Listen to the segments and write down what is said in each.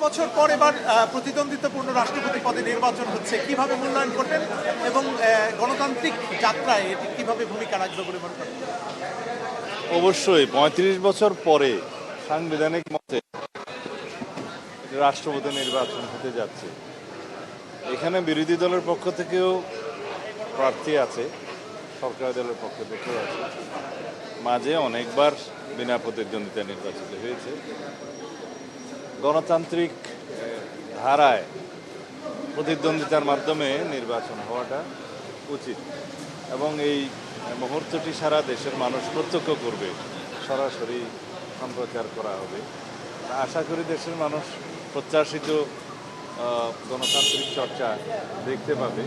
বছর পর এবার প্রতিদ্বন্দ্বিতাপূর্ণ রাষ্ট্রপতি পদে নির্বাচন হচ্ছে, কিভাবে মূল্যায়ন করবেন এবং গণতান্ত্রিক যাত্রায় এটি কিভাবে ভূমিকা রাখবে বলে মনে করেন? অবশ্যই ৩৫ বছর পরে সাংবিধানিক মতে রাষ্ট্রপতি নির্বাচন হতে যাচ্ছে। এখানে বিরোধী দলের পক্ষ থেকেও প্রার্থী আছে, সরকারি দলের পক্ষ থেকেও আছে। মাঝে অনেকবার বিনা প্রতিদ্বন্দ্বিতা নির্বাচিত হয়েছে। গণতান্ত্রিক ধারায় প্রতিদ্বন্দ্বিতার মাধ্যমে নির্বাচন হওয়াটা উচিত এবং এই মুহূর্তটি সারা দেশের মানুষ প্রত্যক্ষ করবে, সরাসরি সম্প্রচার করা হবে। আশা করি দেশের মানুষ প্রত্যাশিত গণতান্ত্রিক চর্চা দেখতে পাবে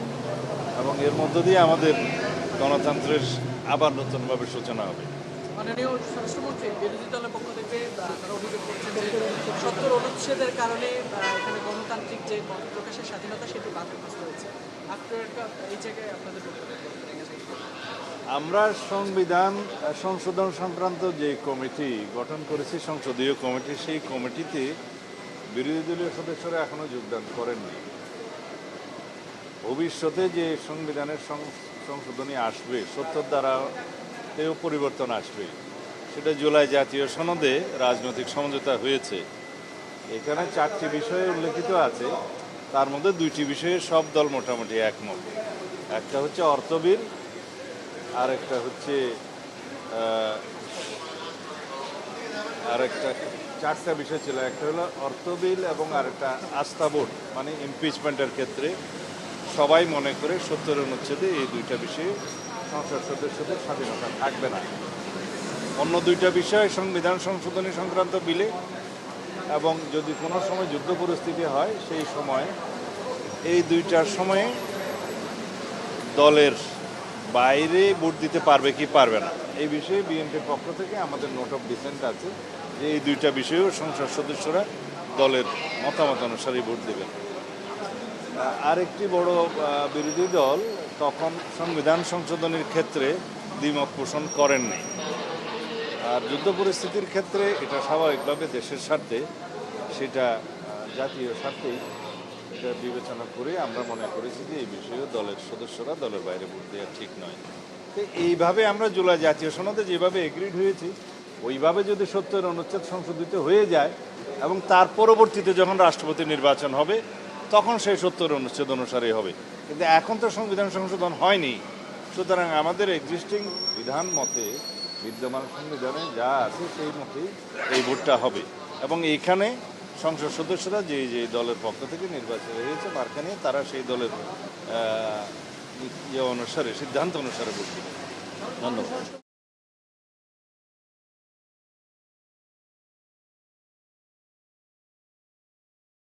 এবং এর মধ্য দিয়ে আমাদের গণতন্ত্রের আবার নতুনভাবে সূচনা হবে। মাননীয় স্বরাষ্ট্রমন্ত্রী বিরোধী দলের পক্ষ থেকে তারা অভিযোগ করছেন যে ৭০ অনুচ্ছেদের কারণে এখানে গণতান্ত্রিক যে মত প্রকাশের স্বাধীনতা সেটি বাধাগ্রস্ত হয়েছে। আপনার এই জায়গায় আপনাদের আমরা সংবিধান সংশোধন সংক্রান্ত যে কমিটি গঠন করেছি, সংসদীয় কমিটি, সেই কমিটিতে বিরোধী দলীয় সদস্যরা এখনো যোগদান করেননি। ভবিষ্যতে যে সংবিধানের সংশোধনী আসবে, ৭০ ধারাতেও পরিবর্তন আসবে, সেটা জুলাই জাতীয় সনদে রাজনৈতিক সমঝোতা হয়েছে। এখানে 4টি বিষয়ে উল্লেখিত আছে, তার মধ্যে 2টি বিষয়ে সব দল মোটামুটি একমত। একটা হচ্ছে অর্থ বিল, আর একটা হচ্ছে আরেকটা 4টা বিষয় ছিল। একটা হলো অর্থ বিল এবং আরেকটা আস্থা ভোট, মানে ইমপিচমেন্টের ক্ষেত্রে সবাই মনে করে ৭০ অনুচ্ছেদে এই 2টা বিষয়ে সংসদ সদস্যদের স্বাধীনতা থাকবে না। অন্য 2টা বিষয় সংবিধান সংশোধনী সংক্রান্ত বিলে এবং যদি কোনো সময় যুদ্ধ পরিস্থিতি হয় সেই সময় এই 2টার সময়ে দলের বাইরে ভোট দিতে পারবে কি পারবে না, এই বিষয়ে বিএনপির পক্ষ থেকে আমাদের নোট অফ ডিসেন্ট আছে যে এই 2টা বিষয়েও সংসদ সদস্যরা দলের মতামত অনুসারে ভোট দেবেন। আরেকটি বড় বিরোধী দল তখন সংবিধান সংশোধনের ক্ষেত্রে দ্বিমত পোষণ করেননি। আর যুদ্ধ পরিস্থিতির ক্ষেত্রে এটা স্বাভাবিকভাবে দেশের স্বার্থে, সেটা জাতীয় স্বার্থেই এটা বিবেচনা করে আমরা মনে করেছি যে এই বিষয়েও দলের সদস্যরা দলের বাইরে ভোট দেওয়া ঠিক নয়। তো এইভাবে আমরা জুলাই জাতীয় সনদে যেভাবে এগ্রিড হয়েছি, ওইভাবে যদি ৭০ অনুচ্ছেদ সংশোধিত হয়ে যায় এবং তার পরবর্তীতে যখন রাষ্ট্রপতি নির্বাচন হবে তখন সেই ৭০ অনুচ্ছেদ অনুসারে হবে। কিন্তু এখন তো সংবিধান সংশোধন হয়নি, সুতরাং আমাদের এক্সিস্টিং বিধান মতে, বিদ্যমান সংবিধানে যা আছে সেই মতেই এই ভোটটা হবে এবং এইখানে সংসদ সদস্যরা যে যে দলের পক্ষ থেকে নির্বাচিত হয়েছে মার্কা নিয়ে, তারা সেই দলের অনুসারে, সিদ্ধান্ত অনুসারে ভোট দেবে। ধন্যবাদ।